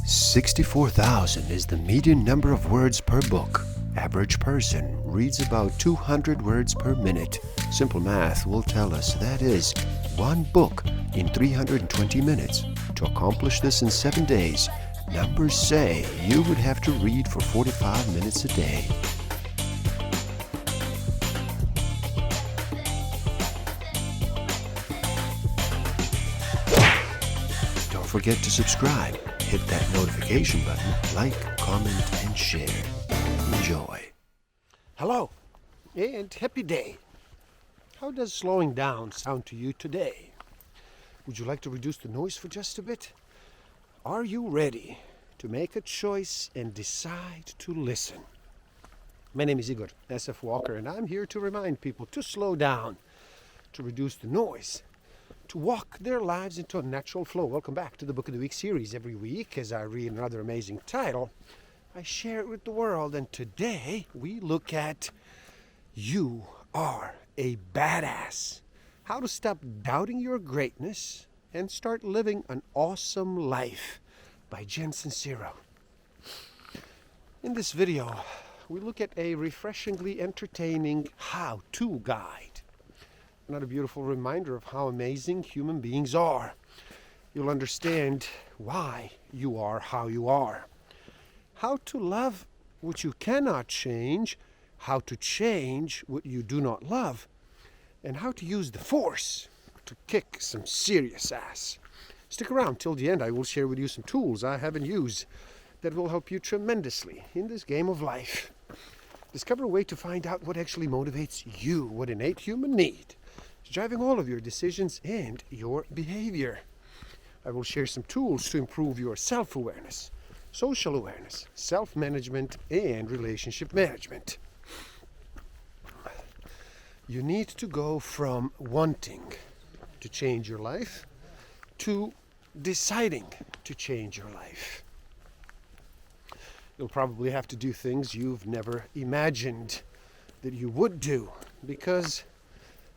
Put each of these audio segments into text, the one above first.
64,000 is the median number of words per book. Average person reads about 200 words per minute. Simple math will tell us that is one book in 320 minutes. To accomplish this in 7 days, numbers say you would have to read for 45 minutes a day. Don't forget to subscribe. Hit that notification button, like, comment, and share. Enjoy. Hello, and happy day. How does slowing down sound to you today? Would you like to reduce the noise for just a bit? Are you ready to make a choice and decide to listen? My name is Igor SF Walker, and I'm here to remind people to slow down, to reduce the noise, to walk their lives into a natural flow. Welcome back to the Book of the Week series. Every week, as I read another amazing title, I share it with the world. And today, we look at You Are a Badass. How to stop doubting your greatness and start living an awesome life by Jen Sincero. In this video, we look at a refreshingly entertaining how-to guide. Another beautiful reminder of how amazing human beings are. You'll understand why you are how you are. How to love what you cannot change, how to change what you do not love, and how to use the force to kick some serious ass. Stick around till the end. I will share with you some tools I haven't used that will help you tremendously in this game of life. Discover a way to find out what actually motivates you, what innate human need is driving all of your decisions and your behavior. I will share some tools to improve your self-awareness, social awareness, self-management, and relationship management. You need to go from wanting to change your life to deciding to change your life. You'll probably have to do things you've never imagined that you would do, because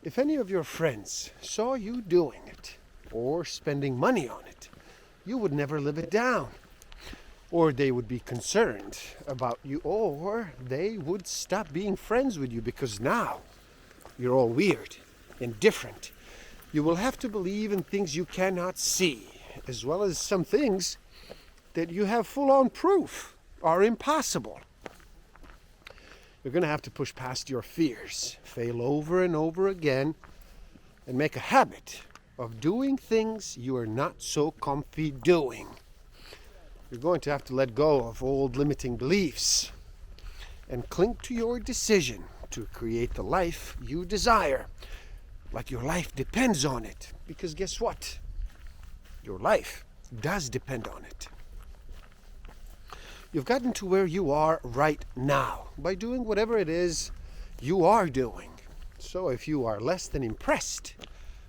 if any of your friends saw you doing it or spending money on it, you would never live it down. Or they would be concerned about you, or they would stop being friends with you because now you're all weird and different. You will have to believe in things you cannot see, as well as some things that you have full-on proof are impossible. You're going to have to push past your fears, fail over and over again, and make a habit of doing things you are not so comfy doing. You're going to have to let go of old limiting beliefs and cling to your decision to create the life you desire, like your life depends on it. Because guess what? Your life does depend on it. You've gotten to where you are right now by doing whatever it is you are doing. So if you are less than impressed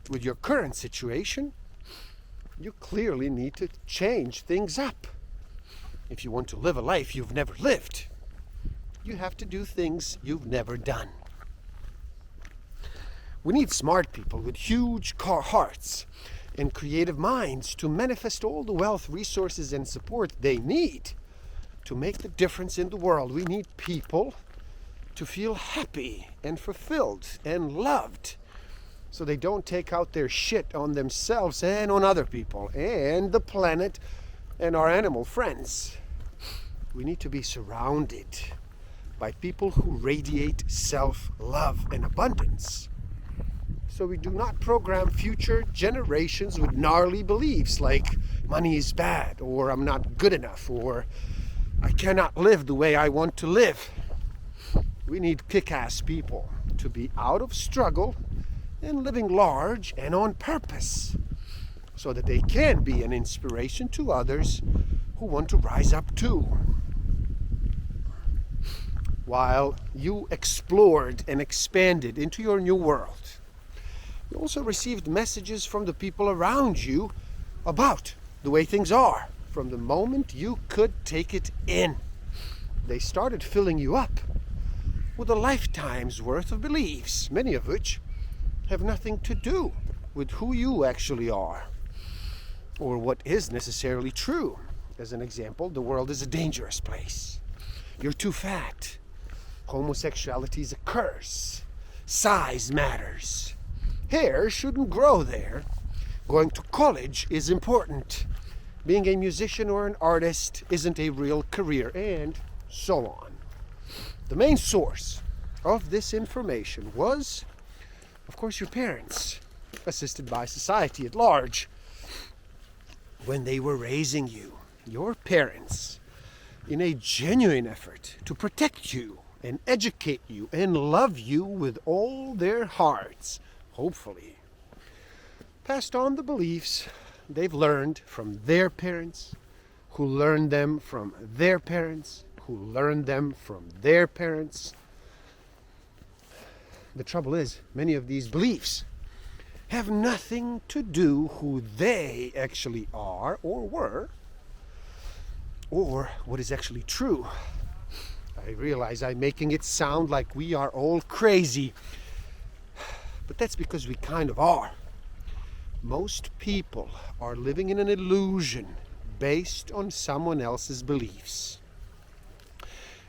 with your current situation, you clearly need to change things up. If you want to live a life you've never lived, you have to do things you've never done. We need smart people with huge hearts and creative minds to manifest all the wealth, resources, and support they need to make the difference in the world. We need people to feel happy and fulfilled and loved, so they don't take out their shit on themselves and on other people and the planet and our animal friends. We need to be surrounded by people who radiate self-love and abundance, so we do not program future generations with gnarly beliefs like money is bad, or I'm not good enough, or I cannot live the way I want to live. We need kick-ass people to be out of struggle and living large and on purpose, so that they can be an inspiration to others who want to rise up too. While you explored and expanded into your new world, you also received messages from the people around you about the way things are. From the moment you could take it in, they started filling you up with a lifetime's worth of beliefs, many of which have nothing to do with who you actually are or what is necessarily true. As an example, the world is a dangerous place. You're too fat. Homosexuality is a curse. Size matters. Hair shouldn't grow there. Going to college is important. Being a musician or an artist isn't a real career, and so on. The main source of this information was, of course, your parents, assisted by society at large. When they were raising you, your parents, in a genuine effort to protect you and educate you and love you with all their hearts, hopefully, passed on the beliefs they've learned from their parents, who learned them from their parents, who learned them from their parents. The trouble is, many of these beliefs have nothing to do who they actually are or were, or what is actually true. I realize I'm making it sound like we are all crazy, but that's because we kind of are. Most people are living in an illusion based on someone else's beliefs.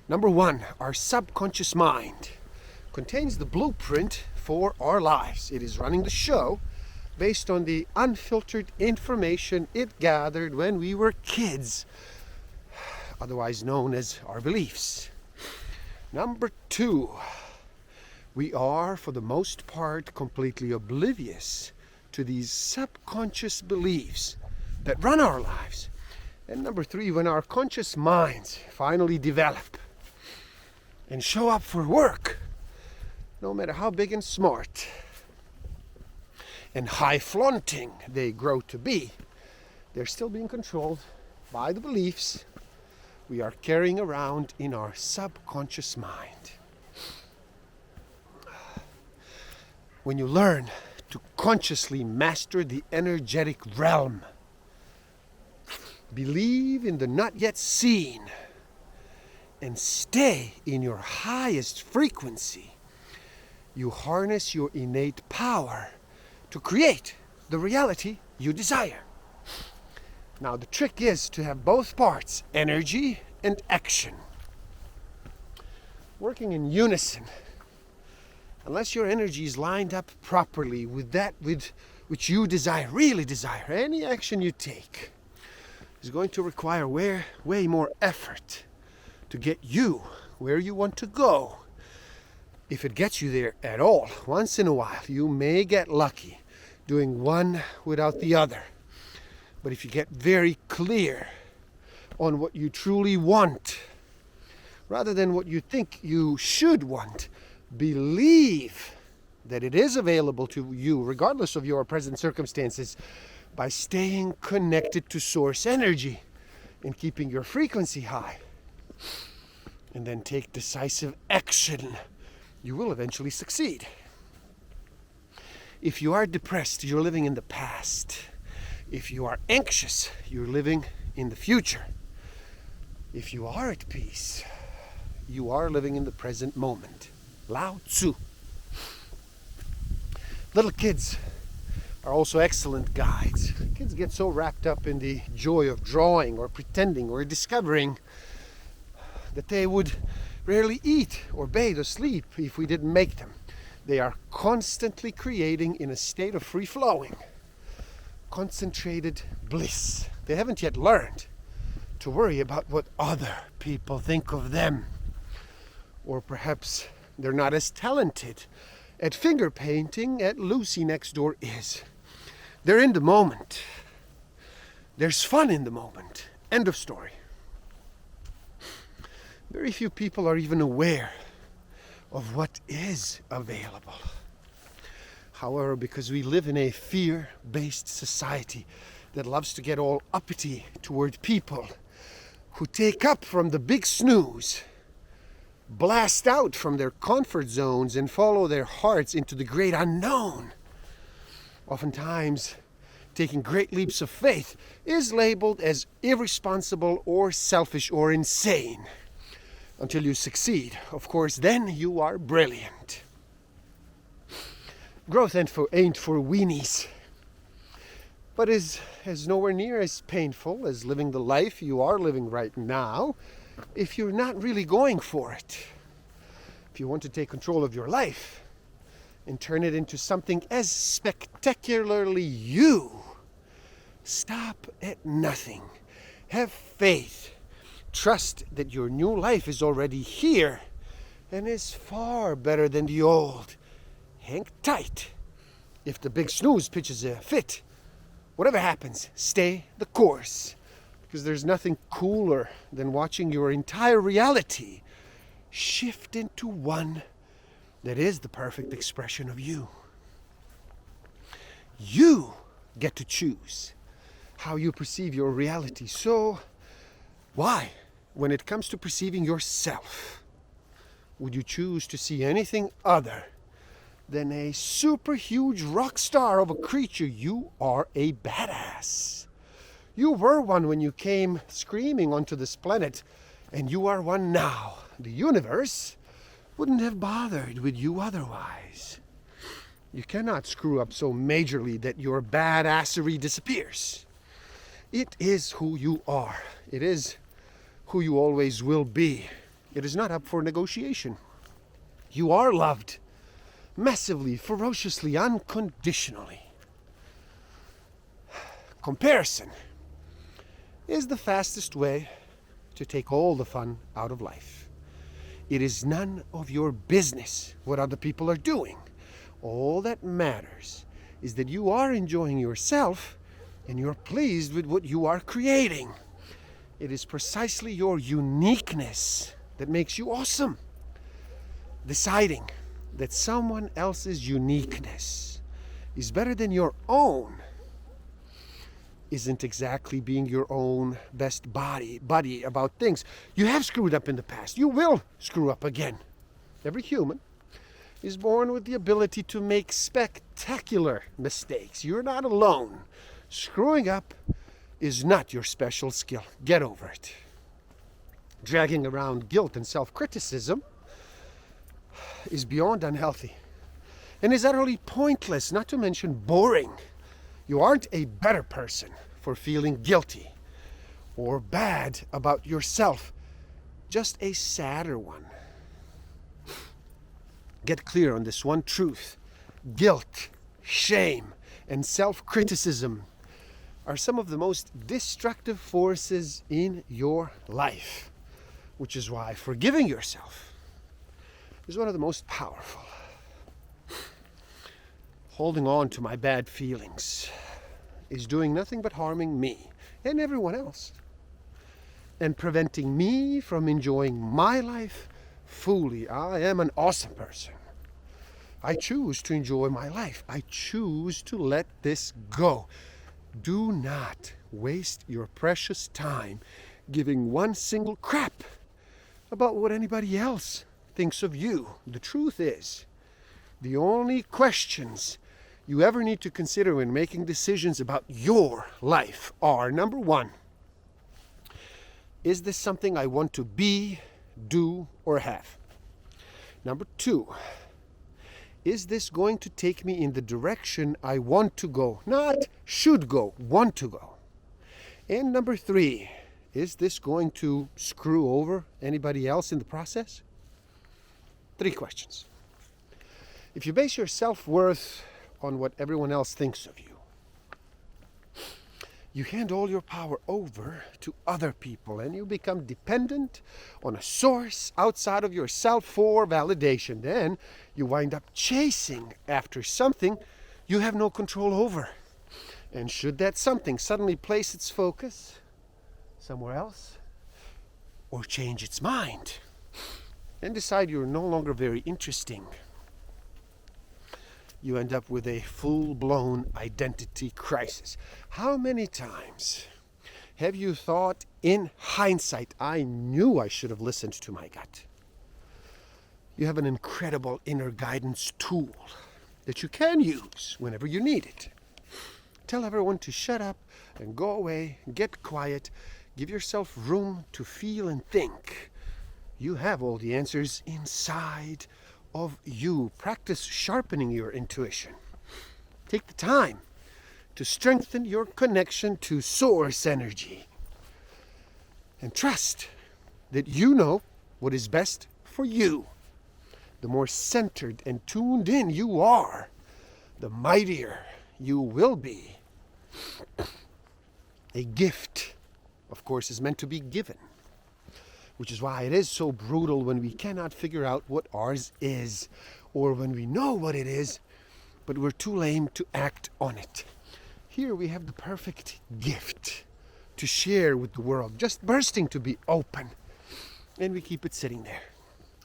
Number one, our subconscious mind contains the blueprint for our lives. It is running the show based on the unfiltered information it gathered when we were kids, otherwise known as our beliefs. Number two, we are, for the most part, completely oblivious to these subconscious beliefs that run our lives. And number three, when our conscious minds finally develop and show up for work, no matter how big and smart and high-flaunting they grow to be, they're still being controlled by the beliefs we are carrying around in our subconscious mind. When you learn to consciously master the energetic realm, believe in the not yet seen, and stay in your highest frequency, you harness your innate power to create the reality you desire. Now, the trick is to have both parts, energy and action, working in unison. Unless your energy is lined up properly with that which you desire, really desire, any action you take is going to require way more effort to get you where you want to go. If it gets you there at all, once in a while, you may get lucky doing one without the other. But if you get very clear on what you truly want, rather than what you think you should want, believe that it is available to you, regardless of your present circumstances, by staying connected to source energy and keeping your frequency high. And then take decisive action. You will eventually succeed. If you are depressed, you're living in the past. If you are anxious, you're living in the future. If you are at peace, you are living in the present moment. Lao Tzu. Little kids are also excellent guides. Kids get so wrapped up in the joy of drawing or pretending or discovering that they would rarely eat or bathe or sleep if we didn't make them. They are constantly creating in a state of free-flowing, concentrated bliss. They haven't yet learned to worry about what other people think of them. Or perhaps they're not as talented at finger painting as Lucy next door is. They're in the moment. There's fun in the moment. End of story. Very few people are even aware of what is available. However, because we live in a fear-based society that loves to get all uppity toward people who take up from the big snooze, blast out from their comfort zones and follow their hearts into the great unknown, oftentimes taking great leaps of faith is labeled as irresponsible or selfish or insane. Until you succeed, of course, then you are brilliant. Growth ain't for weenies. but is nowhere near as painful as living the life you are living right now if you're not really going for it. If you want to take control of your life and turn it into something as spectacularly you, stop at nothing. Have faith. Trust that your new life is already here and is far better than the old. Hang tight. If the big snooze pitches a fit, whatever happens, stay the course. Because there's nothing cooler than watching your entire reality shift into one that is the perfect expression of you. You get to choose how you perceive your reality. So, why, when it comes to perceiving yourself, would you choose to see anything other than a super huge rock star of a creature? You are a badass. You were one when you came screaming onto this planet, and you are one now. The universe wouldn't have bothered with you otherwise. You cannot screw up so majorly that your badassery disappears. It is who you are. It is who you always will be. It is not up for negotiation. You are loved. Massively, ferociously, unconditionally. Comparison is the fastest way to take all the fun out of life. It is none of your business what other people are doing. All that matters is that you are enjoying yourself and you're pleased with what you are creating. It is precisely your uniqueness that makes you awesome. Deciding that someone else's uniqueness is better than your own isn't exactly being your own best buddy about things. You have screwed up in the past. You will screw up again. Every human is born with the ability to make spectacular mistakes. You're not alone. Screwing up is not your special skill. Get over it. Dragging around guilt and self-criticism is beyond unhealthy and is utterly pointless, not to mention boring. You aren't a better person for feeling guilty or bad about yourself, just a sadder one. Get clear on this one truth. Guilt, shame, and self-criticism are some of the most destructive forces in your life, which is why forgiving yourself is one of the most powerful. Holding on to my bad feelings is doing nothing but harming me and everyone else, and preventing me from enjoying my life fully. I am an awesome person. I choose to enjoy my life. I choose to let this go. Do not waste your precious time giving one single crap about what anybody else thinks of you. The truth is, the only questions you ever need to consider when making decisions about your life are, number one, is this something I want to be, do, or have? Number two, is this going to take me in the direction I want to go? Not should go, want to go. And number three, is this going to screw over anybody else in the process? 3 questions. If you base your self-worth on what everyone else thinks of you, you hand all your power over to other people and you become dependent on a source outside of yourself for validation. Then you wind up chasing after something you have no control over. And should that something suddenly place its focus somewhere else or change its mind and decide you're no longer very interesting, you end up with a full-blown identity crisis. How many times have you thought in hindsight, I knew I should have listened to my gut? You have an incredible inner guidance tool that you can use whenever you need it. Tell everyone to shut up and go away, get quiet, give yourself room to feel and think. You have all the answers inside of you. Practice sharpening your intuition. Take the time to strengthen your connection to source energy. And trust that you know what is best for you. The more centered and tuned in you are, the mightier you will be. A gift, of course, is meant to be given, which is why it is so brutal when we cannot figure out what ours is, or when we know what it is, but we're too lame to act on it. Here we have the perfect gift to share with the world, just bursting to be open, and we keep it sitting there,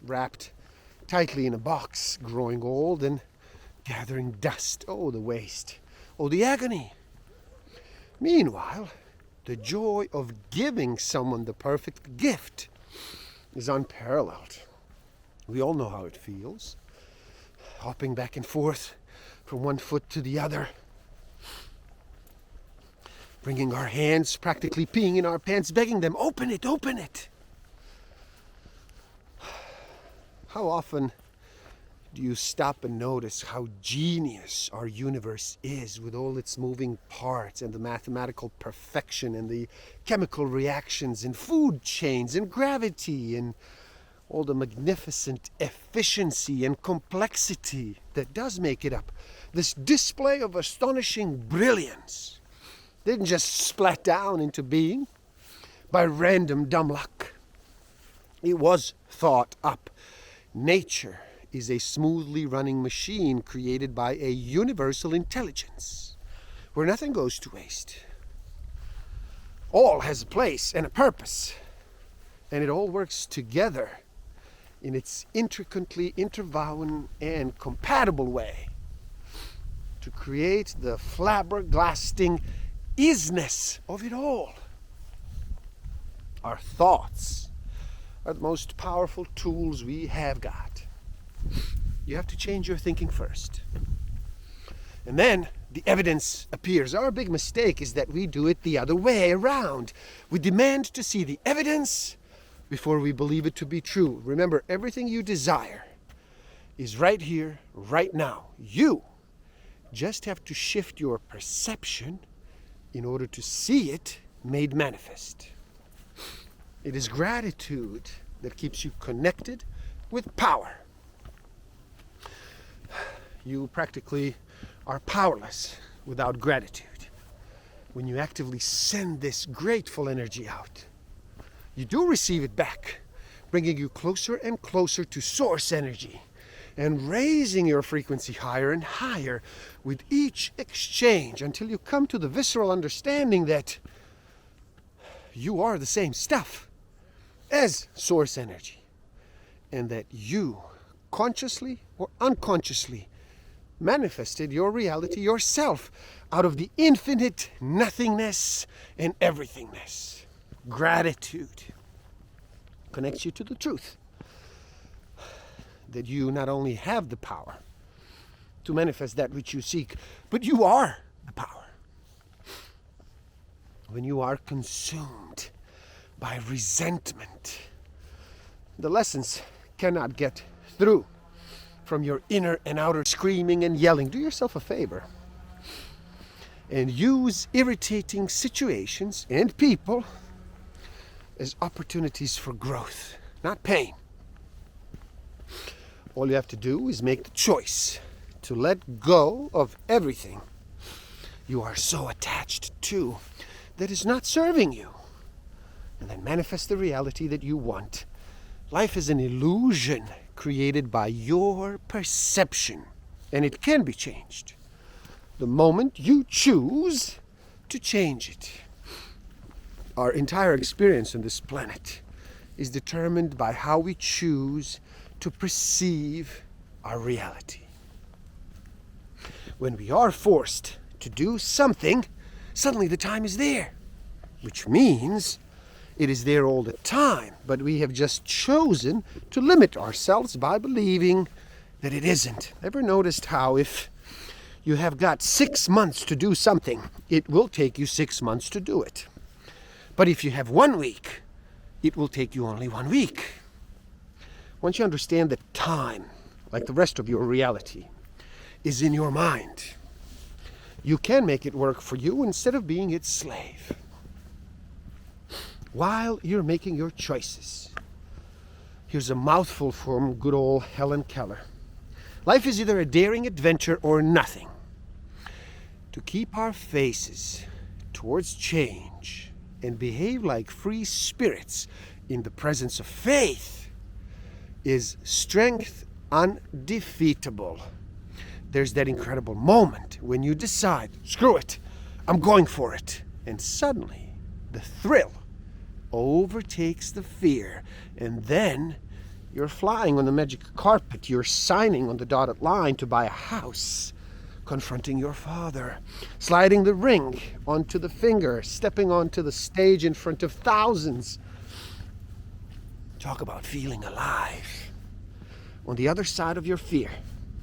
wrapped tightly in a box, growing old and gathering dust. Oh, the waste. Oh, the agony. Meanwhile, the joy of giving someone the perfect gift is unparalleled. We all know how it feels, hopping back and forth from one foot to the other, bringing our hands, practically peeing in our pants, begging them, open it, open it. How often do you stop and notice how genius our universe is, with all its moving parts and the mathematical perfection and the chemical reactions and food chains and gravity and all the magnificent efficiency and complexity that does make it up? This display of astonishing brilliance didn't just splat down into being by random dumb luck. It was thought up. Nature is a smoothly running machine created by a universal intelligence where nothing goes to waste. All has a place and a purpose, and it all works together in its intricately interwoven and compatible way to create the flabbergasting isness of it all. Our thoughts are the most powerful tools we have got. You have to change your thinking first. And then the evidence appears. Our big mistake is that we do it the other way around. We demand to see the evidence before we believe it to be true. Remember, everything you desire is right here, right now. You just have to shift your perception in order to see it made manifest. It is gratitude that keeps you connected with power. You practically are powerless without gratitude. When you actively send this grateful energy out, you do receive it back, bringing you closer and closer to source energy and raising your frequency higher and higher with each exchange until you come to the visceral understanding that you are the same stuff as source energy, and that you, consciously or unconsciously, manifested your reality yourself out of the infinite nothingness and everythingness. Gratitude connects you to the truth that you not only have the power to manifest that which you seek, but you are the power. When you are consumed by resentment, the lessons cannot get through from your inner and outer screaming and yelling. Do yourself a favor and use irritating situations and people as opportunities for growth, not pain. All you have to do is make the choice to let go of everything you are so attached to that is not serving you, and then manifest the reality that you want. Life is an illusion created by your perception, and it can be changed the moment you choose to change it. Our entire experience on this planet is determined by how we choose to perceive our reality. When we are forced to do something, suddenly the time is there, which means it is there all the time, but we have just chosen to limit ourselves by believing that it isn't. Ever noticed how if you have got 6 months to do something, it will take you 6 months to do it? But if you have 1 week, it will take you only 1 week. Once you understand that time, like the rest of your reality, is in your mind, You can make it work for you instead of being its slave. While you're making your choices, here's a mouthful from good old Helen Keller. Life is either a daring adventure or nothing. To keep our faces towards change and behave like free spirits in the presence of faith is strength undefeatable. There's that incredible moment when you decide, screw it, I'm going for it. And suddenly, the thrill overtakes the fear. And then you're flying on the magic carpet. You're signing on the dotted line to buy a house, confronting your father, sliding the ring onto the finger, stepping onto the stage in front of thousands. Talk about feeling alive. On the other side of your fear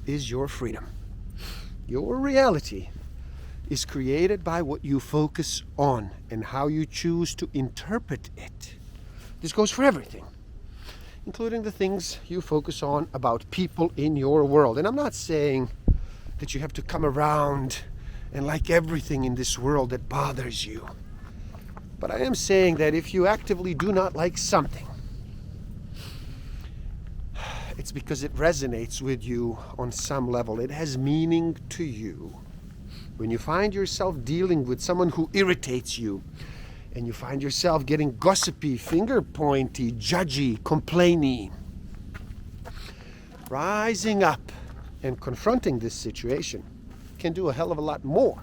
is your freedom. Your reality is created by what you focus on and how you choose to interpret it. This goes for everything, including the things you focus on about people in your world. And I'm not saying that you have to come around and like everything in this world that bothers you. But I am saying that if you actively do not like something, it's because it resonates with you on some level. It has meaning to you. When you find yourself dealing with someone who irritates you, and you find yourself getting gossipy, finger pointy, judgy, complaining, rising up and confronting this situation can do a hell of a lot more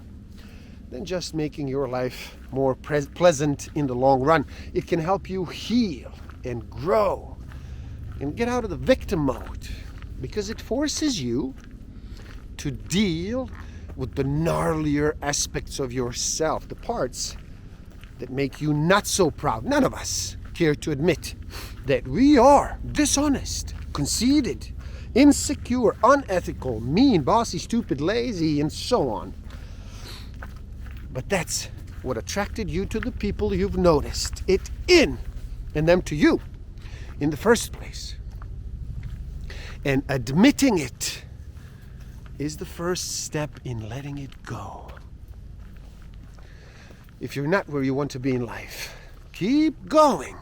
than just making your life more pleasant in the long run. It can help you heal and grow and get out of the victim mode, because it forces you to deal with the gnarlier aspects of yourself, the parts that make you not so proud. None of us care to admit that we are dishonest, conceited, insecure, unethical, mean, bossy, stupid, lazy, and so on. But that's what attracted you to the people you've noticed it in, and them to you in the first place. And admitting it is the first step in letting it go. If you're not where you want to be in life, keep going.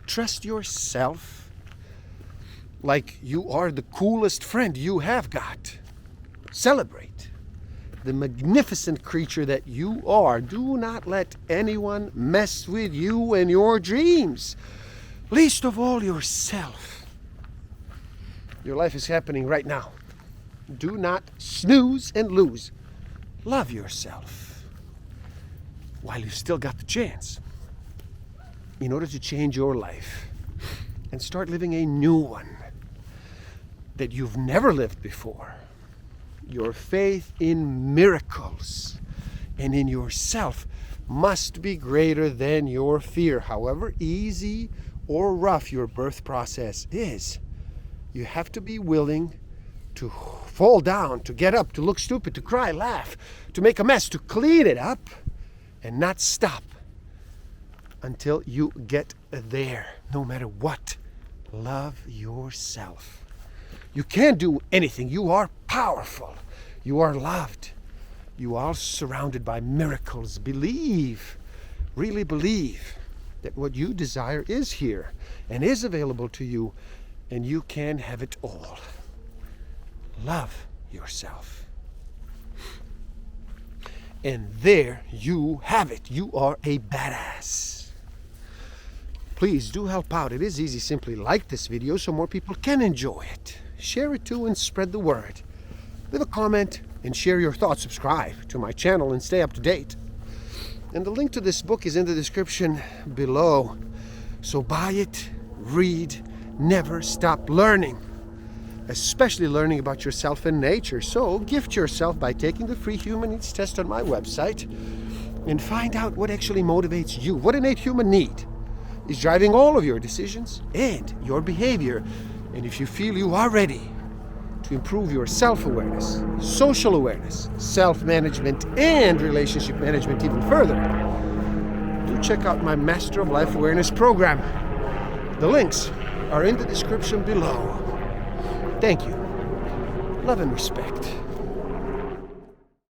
Trust yourself like you are the coolest friend you have got. Celebrate the magnificent creature that you are. Do not let anyone mess with you and your dreams, least of all yourself. Your life is happening right now. Do not snooze and lose. Love yourself while you've still got the chance, in order to change your life and start living a new one that you've never lived before. Your faith in miracles and in yourself must be greater than your fear. However easy or rough your birth process is, you have to be willing to fall down, to get up, to look stupid, to cry, laugh, to make a mess, to clean it up, and not stop until you get there, no matter what. Love yourself. You can do anything. You are powerful. You are loved. You are surrounded by miracles. Believe, really believe that what you desire is here and is available to you, and you can have it all. Love yourself. And there you have it. You are a badass. Please do help out. It is easy. Simply like this video so more people can enjoy it. Share it too and spread the word. Leave a comment and share your thoughts. Subscribe to my channel and stay up to date. And the link to this book is in the description below. So buy it, read, never stop learning, especially learning about yourself and nature. So gift yourself by taking the free human needs test on my website and find out what actually motivates you. What innate human need is driving all of your decisions and your behavior. And if you feel you are ready to improve your self-awareness, social awareness, self-management, and relationship management even further, do check out my Master of Life Awareness program. The links are in the description below. Thank you. Love and respect.